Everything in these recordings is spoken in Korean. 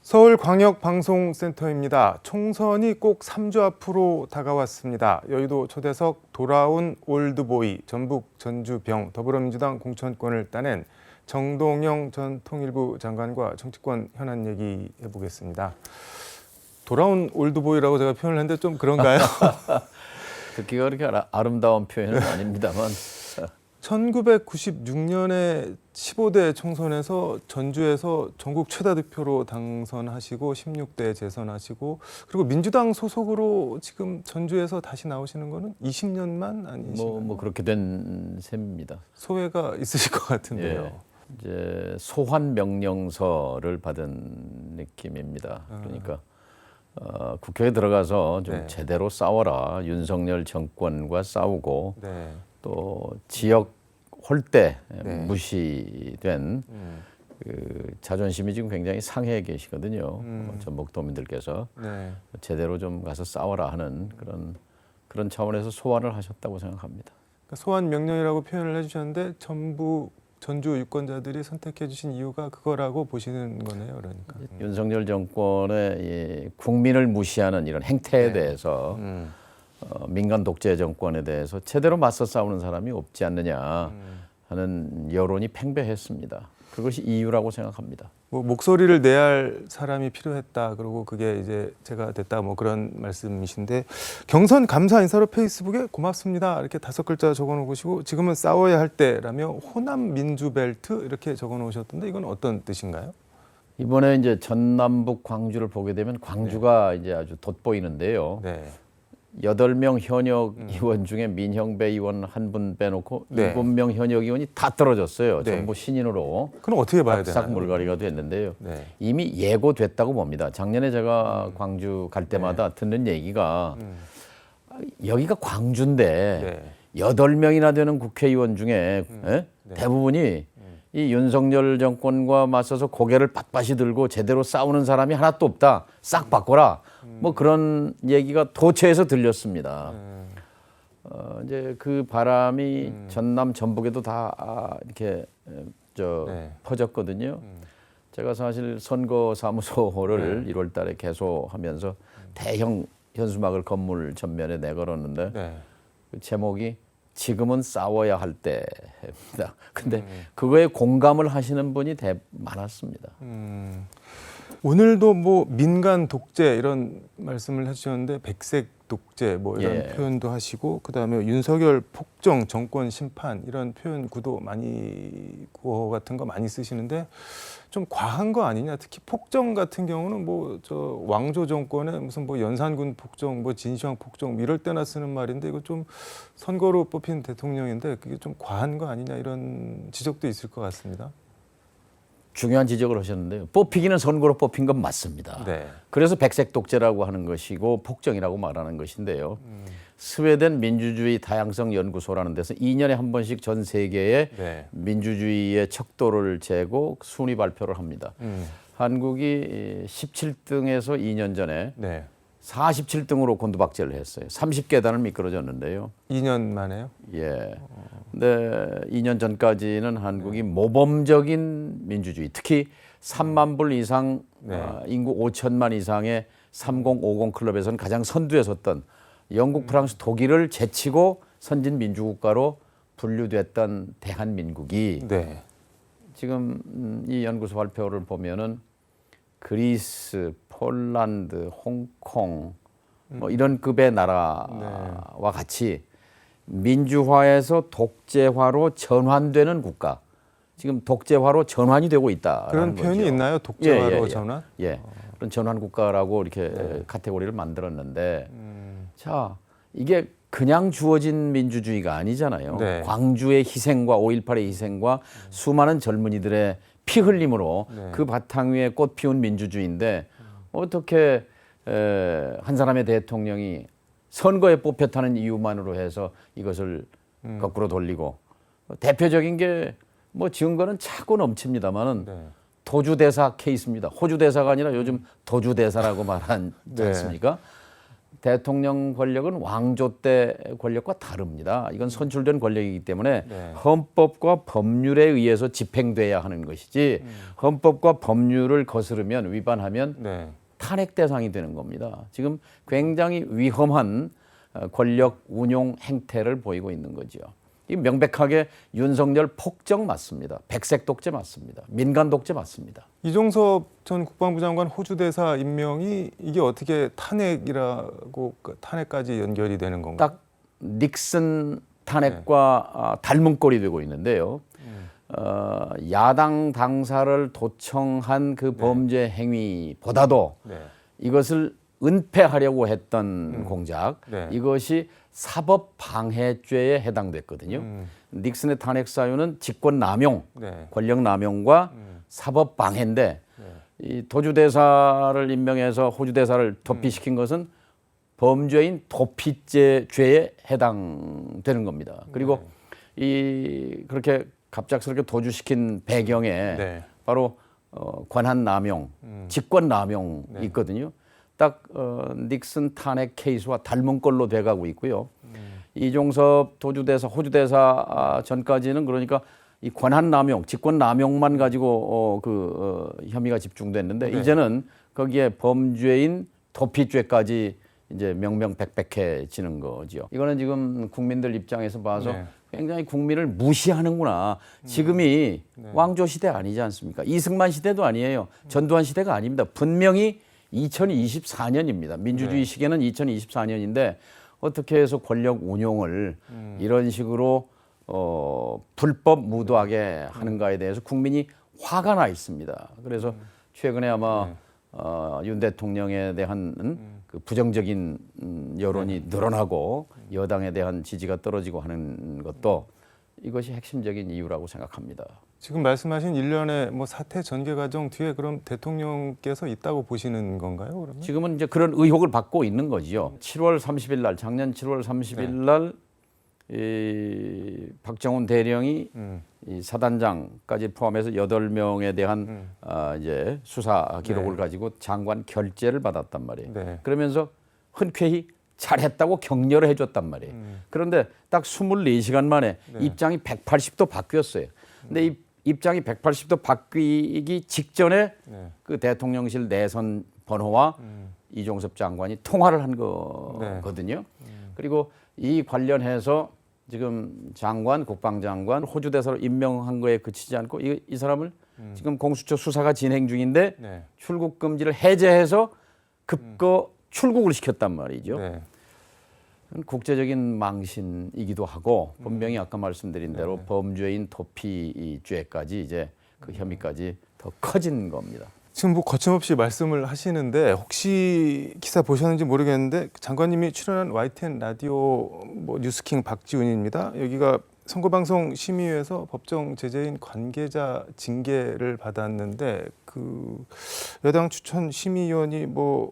서울광역방송센터입니다. 총선이 꼭 3주 앞으로 다가왔습니다. 여의도 초대석 돌아온 올드보이 전북 전주병 더불어민주당 공천권을 따낸 정동영 전 통일부 장관과 정치권 현안 얘기해보겠습니다. 돌아온 올드보이라고 제가 표현을 했는데 좀 그런가요? 듣기가 그렇게 아름다운 표현은 아닙니다만 1996년에 15대 총선에서 전주에서 전국 최다 득표로 당선하시고 16대 재선하시고 그리고 민주당 소속으로 지금 전주에서 다시 나오시는 거는 20년만 아니신가요? 뭐 그렇게 된 셈입니다. 소회가 있으실 것 같은데요. 예, 이제 소환 명령서를 받은 느낌입니다. 그러니까 국회에 들어가서 좀 네. 제대로 싸워라. 윤석열 정권과 싸우고 네. 또 지역 홀대 네. 무시된 그 자존심이 지금 굉장히 상해에 계시거든요. 전북도민들께서 네. 제대로 좀 가서 싸워라 하는 그런 차원에서 소환을 하셨다고 생각합니다. 그러니까 소환 명령이라고 표현을 해주셨는데 전주 유권자들이 선택해 주신 이유가 그거라고 보시는 거네요. 그러니까. 윤석열 정권의 이 국민을 무시하는 이런 행태에 네. 대해서 민간 독재 정권에 대해서 제대로 맞서 싸우는 사람이 없지 않느냐 하는 여론이 팽배했습니다. 그것이 이유라고 생각합니다. 뭐 목소리를 내야 할 사람이 필요했다. 그리고 그게 이제 제가 됐다. 뭐 그런 말씀이신데 경선 감사 인사로 페이스북에 고맙습니다. 이렇게 5글자 적어 놓으시고 지금은 싸워야 할 때라며 호남 민주 벨트 이렇게 적어 놓으셨던데 이건 어떤 뜻인가요? 이번에 이제 전남북 광주를 보게 되면 광주가 이제 아주 돋보이는데요. 네. 8명 현역 의원 중에 민형배 의원 한 분 빼놓고 네. 7명 현역 의원이 다 떨어졌어요. 네. 전부 신인으로 그럼 어떻게 봐야 싹 되나요? 물갈이가 됐는데요. 네. 이미 예고됐다고 봅니다. 작년에 제가 광주 갈 때마다 듣는 얘기가 여기가 광주인데 네. 8명이나 되는 국회의원 중에 네. 대부분이 이 윤석열 정권과 맞서서 고개를 빳빳이 들고 제대로 싸우는 사람이 하나도 없다. 싹 바꿔라. 뭐 그런 얘기가 도처에서 들렸습니다. 이제 그 바람이 전남 전북에도 다 이렇게 네. 퍼졌거든요. 제가 사실 선거 사무소를 1월 달에 개소하면서 대형 현수막을 건물 전면에 내걸었는데 네. 그 제목이 지금은 싸워야 할 때입니다. 근데 그거에 공감을 하시는 분이 많았습니다. 오늘도 뭐 민간 독재 이런 말씀을 해주셨는데 백색 독재 뭐 이런 예. 표현도 하시고 그다음에 윤석열 폭정 정권 심판 이런 표현 구도 많이 구어 같은 거 많이 쓰시는데 좀 과한 거 아니냐. 특히 폭정 같은 경우는 뭐 저 왕조 정권의 무슨 뭐 연산군 폭정 뭐 진시황 폭정 이럴 때나 쓰는 말인데 이거 좀 선거로 뽑힌 대통령인데 그게 좀 과한 거 아니냐 이런 지적도 있을 것 같습니다. 중요한 지적을 하셨는데요. 뽑히기는 선거로 뽑힌 건 맞습니다. 네. 그래서 백색 독재라고 하는 것이고 폭정이라고 말하는 것인데요. 스웨덴 민주주의 다양성 연구소라는 데서 2년에 한 번씩 전 세계의 네. 민주주의의 척도를 재고 순위 발표를 합니다. 한국이 17등에서 2년 전에 네. 47등으로 곤두박질을 했어요. 30계단을 미끄러졌는데요. 2년 만에요? 예. 근데 2년 전까지는 한국이 모범적인 민주주의, 특히 3만 불 이상 네. 인구 5천만 이상의 3050 클럽에서는 가장 선두에 섰던 영국, 프랑스, 독일을 제치고 선진 민주국가로 분류됐던 대한민국이 네. 지금 이 연구소 발표를 보면은 그리스, 폴란드, 홍콩 뭐 이런 급의 나라와 같이 민주화에서 독재화로 전환되는 국가. 지금 독재화로 전환이 되고 있다. 그런 표현이 있나요? 독재화로 전환? 예. 그런 전환 국가라고 이렇게 카테고리를 만들었는데 자, 이게 그냥 주어진 민주주의가 아니잖아요. 네. 광주의 희생과 5.18의 희생과 수많은 젊은이들의 피 흘림으로 그 바탕 위에 꽃 피운 민주주의인데 어떻게 한 사람의 대통령이 선거에 뽑혔다는 이유만으로 해서 이것을 거꾸로 돌리고 대표적인 게 뭐 증거는 차고 넘칩니다만은 네. 도주대사 케이스입니다. 호주대사가 아니라 요즘 도주대사라고 말하지 네. 않습니까? 대통령 권력은 왕조 때 권력과 다릅니다. 이건 선출된 권력이기 때문에 네. 헌법과 법률에 의해서 집행돼야 하는 것이지 헌법과 법률을 거스르면 위반하면 네. 탄핵 대상이 되는 겁니다. 지금 굉장히 위험한 권력 운용 행태를 보이고 있는 거죠. 이 명백하게 윤석열 폭정 맞습니다. 백색 독재 맞습니다. 민간 독재 맞습니다. 이종섭 전 국방부 장관 호주 대사 임명이 이게 어떻게 탄핵까지 연결이 되는 건가요? 딱 닉슨 탄핵과 닮은 꼴이 되고 있는데요. 야당 당사를 도청한 그 범죄 행위보다도 네. 이것을 은폐하려고 했던 공작, 네. 이것이 사법방해죄에 해당됐거든요. 닉슨의 탄핵 사유는 직권남용, 네. 권력남용과 사법방해인데 이 도주대사를 임명해서 호주대사를 도피시킨 것은 범죄인 도피죄에 해당되는 겁니다. 그리고 이 그렇게 갑작스럽게 도주시킨 배경에 네. 바로 권한남용, 직권남용이 있거든요. 딱 닉슨 탄핵 케이스와 닮은 걸로 돼가고 있고요. 이종섭 도주대사, 호주대사 전까지는 그러니까 이 권한남용, 직권남용만 가지고 혐의가 집중됐는데 네. 이제는 거기에 범죄인 도피죄까지 이제 명명백백해지는 거죠. 이거는 지금 국민들 입장에서 봐서 네. 굉장히 국민을 무시하는구나. 지금이 왕조 시대 아니지 않습니까? 이승만 시대도 아니에요. 전두환 시대가 아닙니다. 분명히 2024년입니다. 민주주의 시계는 2024년인데 어떻게 해서 권력 운용을 이런 식으로 불법 무도하게 하는가에 대해서 국민이 화가 나 있습니다. 그래서 최근에 아마 윤 대통령에 대한 그 부정적인 여론이 늘어나고 여당에 대한 지지가 떨어지고 하는 것도 이것이 핵심적인 이유라고 생각합니다. 지금 말씀하신 일련의 뭐 사태 전개 과정 뒤에 그럼 대통령께서 있다고 보시는 건가요? 그러면? 지금은 이제 그런 의혹을 받고 있는 거지요. 7월 30일 날, 작년 7월 30일 날 이 박정훈 대령이 이 사단장까지 포함해서 8명에 대한 이제 수사 기록을 가지고 장관 결재를 받았단 말이에요. 네. 그러면서 흔쾌히 잘했다고 격려를 해줬단 말이에요. 그런데 딱 24시간 만에 입장이 180도 바뀌었어요. 근데 이 입장이 180도 바뀌기 직전에 그 대통령실 내선 번호와 이종섭 장관이 통화를 한 거거든요. 그리고 이 관련해서 지금 장관, 국방장관, 호주 대사로 임명한 거에 그치지 않고 이 사람을 지금 공수처 수사가 진행 중인데 출국 금지를 해제해서 급거 출국을 시켰단 말이죠. 네. 국제적인 망신이기도 하고 분명히 아까 말씀드린 대로 범죄인 도피죄까지 이제 그 혐의까지 더 커진 겁니다. 지금 뭐 거침없이 말씀을 하시는데 혹시 기사 보셨는지 모르겠는데 장관님이 출연한 YTN 라디오 뭐 뉴스킹 박지훈입니다. 여기가 선거방송 심의위에서 법정 제재인 관계자 징계를 받았는데 그 여당 추천 심의위원이 뭐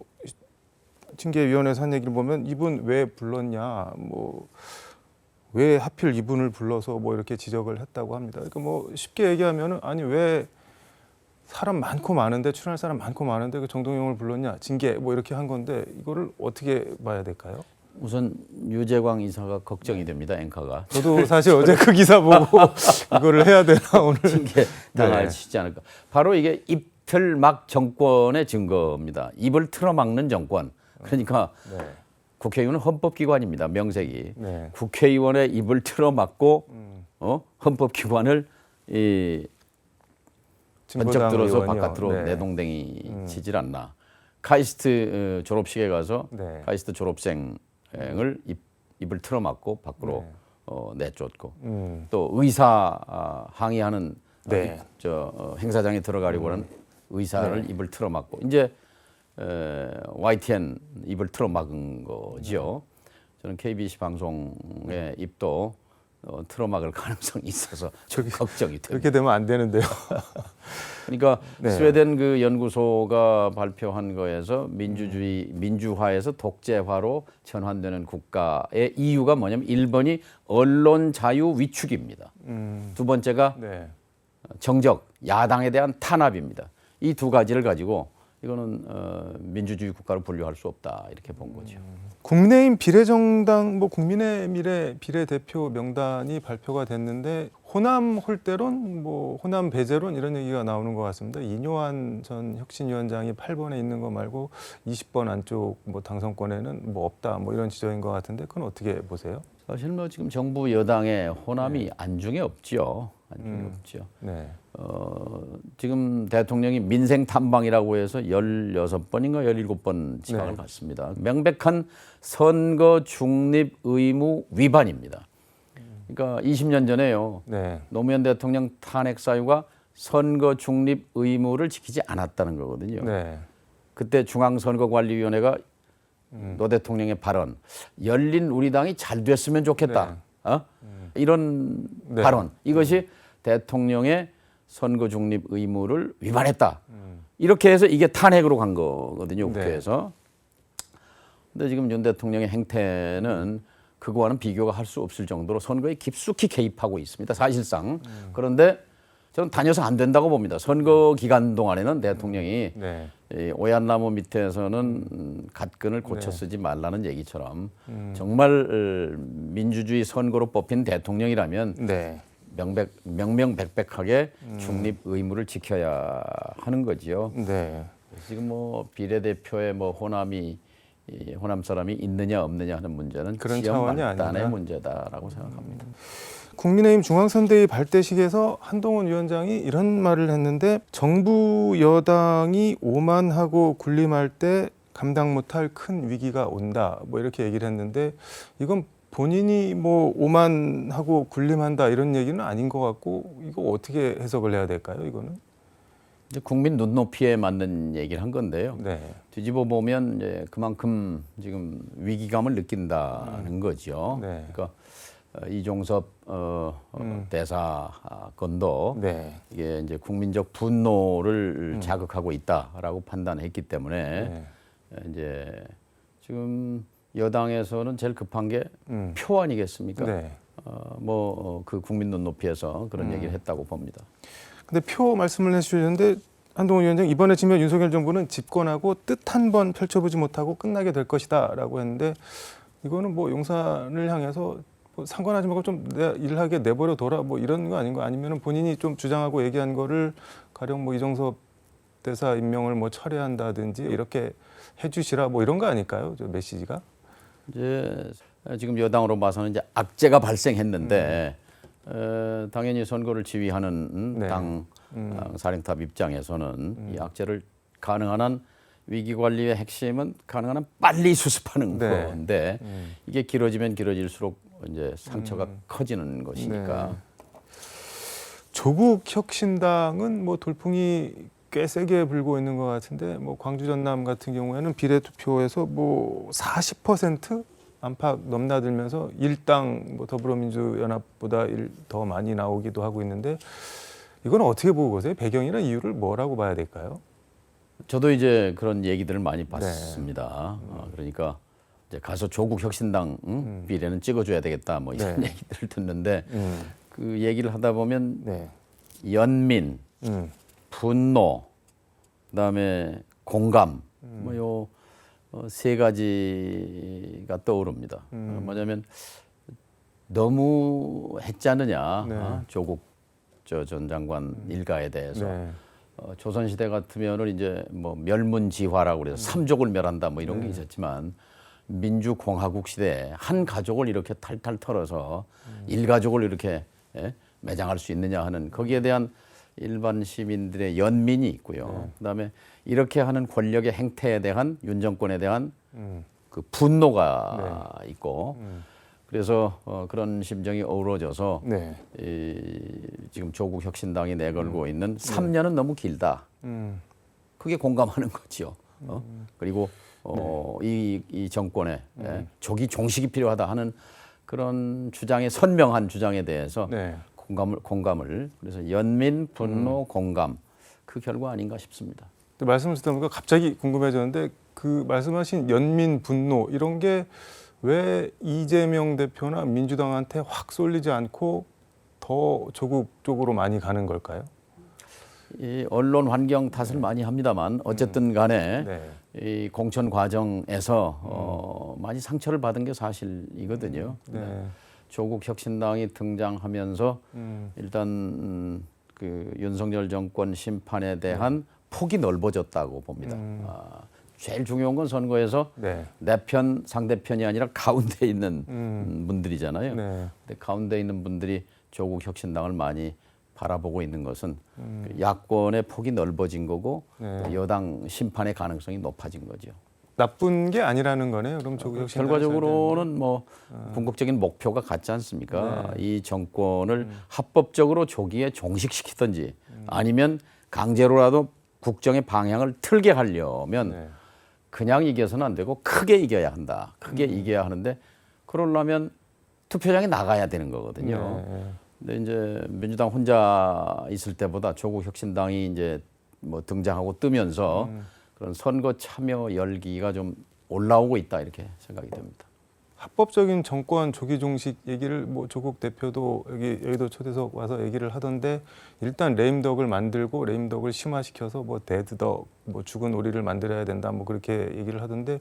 징계위원회에서 한 얘기를 보면 이분 왜 불렀냐, 뭐 왜 하필 이분을 불러서 뭐 이렇게 지적을 했다고 합니다. 그러니까 뭐 쉽게 얘기하면은 아니 왜 사람 많고 많은데 출연할 사람 많고 많은데 그 정동영을 불렀냐 징계 뭐 이렇게 한 건데 이거를 어떻게 봐야 될까요? 우선 유재광 이사가 걱정이 됩니다. 앵커가 저도 사실 어제 그 기사 보고 이거를 해야 되나 오늘 징계 당할 수 있지 않을까. 바로 이게 입틀막 정권의 증거입니다. 입을 틀어막는 정권. 그러니까 국회의원은 헌법기관입니다. 명색이. 국회의원의 입을 틀어막고 헌법기관을 번쩍 들어서 의원이요. 바깥으로 내동댕이 치질 않나. 카이스트 졸업식에 가서 카이스트 졸업생을 입을 틀어막고 밖으로 내쫓고 또 의사 항의하는 행사장에 들어가려고 하는 의사를 입을 틀어막고 이제 YTN 입을 틀어막은 거죠. 저는 KBC 방송의 입도 틀어막을 가능성이 있어서 좀 걱정이 됩니다. 그렇게 되면 안 되는데요. 그러니까 스웨덴 그 연구소가 발표한 거에서 민주화에서 독재화로 전환되는 국가의 이유가 뭐냐면 1번이 언론 자유 위축입니다. 두 번째가 정적, 야당에 대한 탄압입니다. 이 두 가지를 가지고 이거는 민주주의 국가로 분류할 수 없다 이렇게 본 거죠. 국민의힘 비례정당 뭐 국민의 미래 비례대표 명단이 발표가 됐는데 호남 홀대론, 뭐 호남 배제론 이런 얘기가 나오는 것 같습니다. 이뇨한 전 혁신위원장이 8번에 있는 거 말고 20번 안쪽 뭐 당선권에는 뭐 없다 뭐 이런 지적인 것 같은데 그건 어떻게 보세요? 사실 뭐 지금 정부 여당의 호남이 안중에 없죠. 안중에 없죠. 네. 지금 대통령이 민생 탐방이라고 해서 16번인가 17번 지방을 네. 갔습니다. 명백한 선거 중립 의무 위반입니다. 그러니까 20년 전에요. 네. 노무현 대통령 탄핵 사유가 선거 중립 의무를 지키지 않았다는 거거든요. 네. 그때 중앙선거관리위원회가 노 대통령의 발언, 열린 우리 당이 잘 됐으면 좋겠다. 이런 네. 발언, 이것이 대통령의 선거 중립 의무를 위반했다. 이렇게 해서 이게 탄핵으로 간 거거든요, 국회에서. 근데 지금 윤 대통령의 행태는 그거와는 비교가 할 수 없을 정도로 선거에 깊숙이 개입하고 있습니다, 사실상. 그런데 저는 다녀서 안 된다고 봅니다. 선거 기간 동안에는 대통령이 네. 이 오얏나무 밑에서는 갓근을 고쳐 쓰지 말라는 얘기처럼 정말 민주주의 선거로 뽑힌 대통령이라면 네. 명명백백하게 중립 의무를 지켜야 하는 거지요. 네. 지금 뭐 비례대표에 뭐 호남 사람이 있느냐 없느냐 하는 문제는 그런 지역 차원이 말단의 아니구나. 문제다라고 생각합니다. 국민의힘 중앙선대위 발대식에서 한동훈 위원장이 이런 말을 했는데 정부 여당이 오만하고 군림할 때 감당 못할 큰 위기가 온다 뭐 이렇게 얘기를 했는데 이건 본인이 뭐 오만하고 군림한다 이런 얘기는 아닌 것 같고 이거 어떻게 해석을 해야 될까요? 이거는? 이제 국민 눈높이에 맞는 얘기를 한 건데요. 네. 뒤집어 보면 이제 그만큼 지금 위기감을 느낀다는 거죠. 네. 그러니까 이종섭 대사 건도 네. 이게 이제 국민적 분노를 자극하고 있다라고 판단했기 때문에 네. 이제 지금 여당에서는 제일 급한 게 표 아니겠습니까? 네. 그 국민 눈높이에서 그런 얘기를 했다고 봅니다. 근데 표 말씀을 해주셨는데 한동훈 위원장 이번에 지면 윤석열 정부는 집권하고 뜻 한 번 펼쳐보지 못하고 끝나게 될 것이다라고 했는데 이거는 뭐 용산을 향해서 뭐 상관하지 말고 좀 일하게 내버려 둬라 뭐 이런 거 아닌가 아니면은 본인이 좀 주장하고 얘기한 거를 가령 뭐 이종섭 대사 임명을 뭐 철회한다든지 이렇게 해주시라 뭐 이런 거 아닐까요? 저 메시지가? 이제 지금 여당으로 봐서는 이제 악재가 발생했는데 당연히 선거를 지휘하는 네. 당 사령탑 입장에서는 이 악재를 가능한 한 위기 관리의 핵심은 가능한 한 빨리 수습하는 네. 건데 이게 길어지면 길어질수록 이제 상처가 커지는 것이니까. 네. 조국 혁신당은 뭐 돌풍이 꽤 세게 불고 있는 것 같은데 뭐 광주 전남 같은 경우에는 비례 투표에서 뭐 40% 안팎 넘나들면서 일당 뭐 더불어민주연합보다 더 많이 나오기도 하고 있는데 이건 어떻게 보고 계세요? 배경이나 이유를 뭐라고 봐야 될까요? 저도 이제 그런 얘기들을 많이 봤습니다. 그러니까 이제 가서 조국 혁신당 비례는 찍어줘야 되겠다 뭐 이런 네. 얘기들을 듣는데 그 얘기를 하다 보면 네. 연민, 분노, 그다음에 공감 뭐 요 세 가지가 떠오릅니다. 뭐냐면 너무 했지 않느냐 네. 조국 전 장관 일가에 대해서 네. 조선 시대 같으면은 이제 뭐 멸문지화라고 그래서 삼족을 멸한다 뭐 이런 게 있었지만 민주공화국 시대에 한 가족을 이렇게 탈탈 털어서 일가족을 이렇게 매장할 수 있느냐 하는 거기에 대한 일반 시민들의 연민이 있고요. 그다음에 이렇게 하는 권력의 행태에 대한 윤 정권에 대한 그 분노가 있고 그래서 그런 심정이 어우러져서 네. 지금 조국 혁신당이 내걸고 있는 3년은 너무 길다. 그게 공감하는 거지요. 그리고 이 정권에 조기 종식이 필요하다 하는 그런 주장의 선명한 주장에 대해서 네. 공감을 그래서 연민, 분노, 공감 그 결과 아닌가 싶습니다. 말씀을 듣다 보니까 갑자기 궁금해졌는데 그 말씀하신 연민, 분노 이런 게 왜 이재명 대표나 민주당한테 확 쏠리지 않고 더 조국 쪽으로 많이 가는 걸까요? 이 언론 환경 탓을 많이 합니다만 어쨌든 간에 네. 이 공천 과정에서 많이 상처를 받은 게 사실이거든요. 네. 조국 혁신당이 등장하면서 일단 그 윤석열 정권 심판에 대한 폭이 넓어졌다고 봅니다. 제일 중요한 건 선거에서 네. 내 편 상대편이 아니라 가운데 있는 분들이잖아요. 네. 근데 가운데 있는 분들이 조국 혁신당을 많이 바라보고 있는 것은 그 야권의 폭이 넓어진 거고 네. 또 여당 심판의 가능성이 높아진 거죠. 나쁜 게 아니라는 거네요. 그럼 조국 혁신당이 결과적으로는 뭐 궁극적인 목표가 같지 않습니까? 이 정권을 합법적으로 조기에 종식시키든지 아니면 강제로라도 국정의 방향을 틀게 하려면 네. 그냥 이겨서는 안 되고 크게 이겨야 한다. 크게 이겨야 하는데 그러려면 투표장에 나가야 되는 거거든요. 네. 근데 이제 민주당 혼자 있을 때보다 조국 혁신당이 이제 뭐 등장하고 뜨면서 그런 선거 참여 열기가 좀 올라오고 있다 이렇게 생각이 됩니다. 합법적인 정권 조기 종식 얘기를 뭐 조국 대표도 여기 여의도 초대석 와서 얘기를 하던데 일단 레임덕을 만들고 레임덕을 심화시켜서 뭐 데드덕 뭐 죽은 오리를 만들어야 된다 뭐 그렇게 얘기를 하던데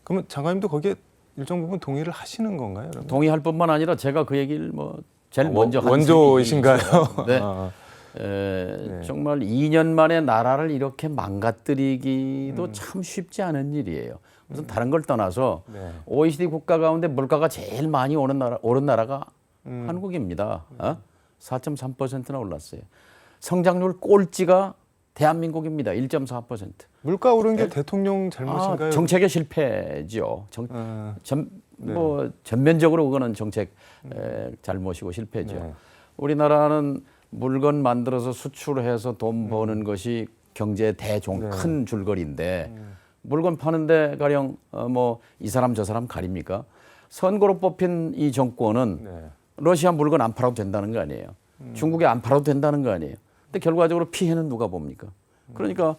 그러면 장관님도 거기에 일정 부분 동의를 하시는 건가요? 그러면? 동의할 뿐만 아니라 제가 그 얘기를 뭐 제일 먼저 한 원조이신가요? 네. 아, 정말 2년 만에 나라를 이렇게 망가뜨리기도 참 쉽지 않은 일이에요. 무슨 다른 걸 떠나서 네. OECD 국가 가운데 물가가 제일 많이 오른 나라가 한국입니다. 4.3%나 올랐어요. 성장률 꼴찌가 대한민국입니다. 1.4%. 물가 오른 게 대통령 잘못인가요? 정책의 실패죠. 뭐 전면적으로 그거는 정책 잘못이고 실패죠. 네. 우리나라는 물건 만들어서 수출해서 돈 버는 것이 경제의 네. 큰 줄거리인데 물건 파는데 가령 뭐 이 사람 저 사람 가립니까? 선거로 뽑힌 이 정권은 네. 러시아 물건 안 팔아도 된다는 거 아니에요. 중국에 안 팔아도 된다는 거 아니에요. 근데 결과적으로 피해는 누가 봅니까? 그러니까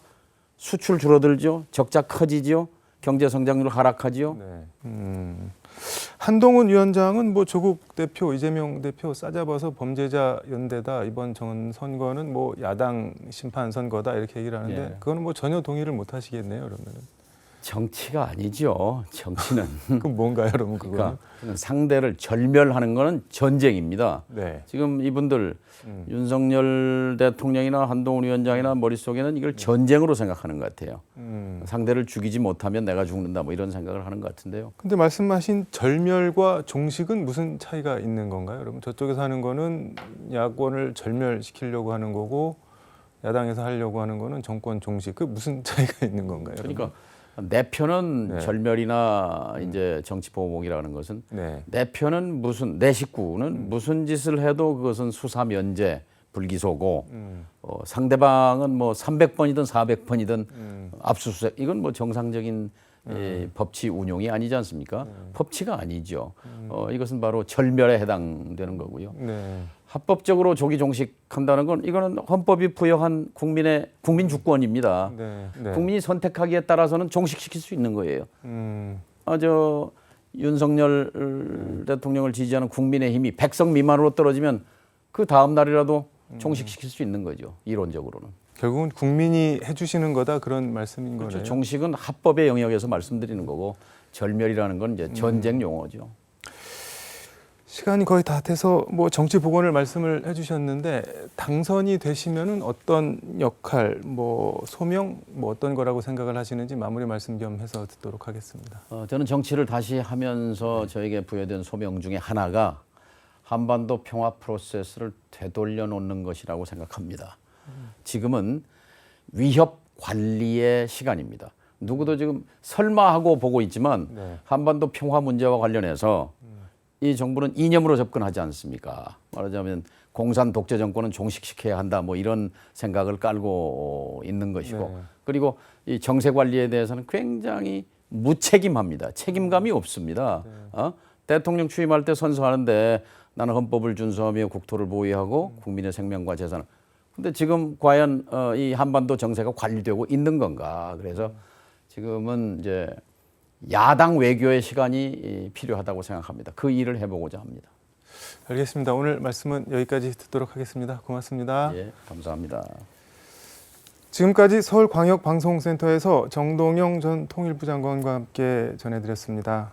수출 줄어들죠. 적자 커지죠. 경제 성장률 하락하죠. 네. 한동훈 위원장은 뭐 조국 대표, 이재명 대표 싸잡아서 범죄자 연대다. 이번 전 선거는 뭐 야당 심판 선거다 이렇게 얘기를 하는데 예. 그거는 뭐 전혀 동의를 못 하시겠네요. 그러면은. 정치가 아니죠. 정치는. 그럼 뭔가요, 여러분 그거? 그러니까 상대를 절멸하는 거는 전쟁입니다. 네. 지금 이분들 윤석열 대통령이나 한동훈 위원장이나 머릿속에는 이걸 전쟁으로 생각하는 것 같아요. 상대를 죽이지 못하면 내가 죽는다 뭐 이런 생각을 하는 것 같은데요. 근데 말씀하신 절멸과 종식은 무슨 차이가 있는 건가요? 여러분 저쪽에서 하는 거는 야권을 절멸시키려고 하는 거고 야당에서 하려고 하는 거는 정권 종식. 그 무슨 차이가 있는 건가요? 그러니까 내 편은 네. 절멸이나 이제 정치 보복이라는 것은 네. 내 편은 내 식구는 무슨 짓을 해도 그것은 수사 면제 불기소고 상대방은 뭐 300번이든 400번이든 압수수색 이건 뭐 정상적인 법치 운용이 아니지 않습니까? 법치가 아니죠. 이것은 바로 절멸에 해당되는 거고요. 네. 합법적으로 조기 종식한다는 건 이거는 헌법이 부여한 국민 주권입니다. 네. 네. 국민이 선택하기에 따라서는 종식시킬 수 있는 거예요. 음. 윤석열 대통령을 지지하는 국민의힘이 100석 미만으로 떨어지면 그 다음 날이라도 종식시킬 수 있는 거죠. 이론적으로는. 결국은 국민이 해주시는 거다 그런 말씀인 그렇죠. 거네요. 종식은 합법의 영역에서 말씀드리는 거고 절멸이라는 건 이제 전쟁 용어죠. 시간이 거의 다 돼서 뭐 정치 복원을 말씀을 해주셨는데 당선이 되시면은 어떤 역할, 뭐 소명, 뭐 어떤 거라고 생각을 하시는지 마무리 말씀 겸 해서 듣도록 하겠습니다. 저는 정치를 다시 하면서 저에게 부여된 소명 중에 하나가 한반도 평화 프로세스를 되돌려 놓는 것이라고 생각합니다. 지금은 위협 관리의 시간입니다. 누구도 지금 설마 하고 보고 있지만 네. 한반도 평화 문제와 관련해서 이 정부는 이념으로 접근하지 않습니까? 말하자면 공산 독재 정권은 종식시켜야 한다 뭐 이런 생각을 깔고 있는 것이고 네. 그리고 이 정세 관리에 대해서는 굉장히 무책임합니다. 책임감이 없습니다. 대통령 취임할 때 선서하는데 나는 헌법을 준수하며 국토를 보위하고 국민의 생명과 재산을. 근데 지금 과연 이 한반도 정세가 관리되고 있는 건가? 그래서 지금은 이제 야당 외교의 시간이 필요하다고 생각합니다. 그 일을 해보고자 합니다. 알겠습니다. 오늘 말씀은 여기까지 듣도록 하겠습니다. 고맙습니다. 예, 감사합니다. 지금까지 서울광역방송센터에서 정동영 전 통일부 장관과 함께 전해드렸습니다.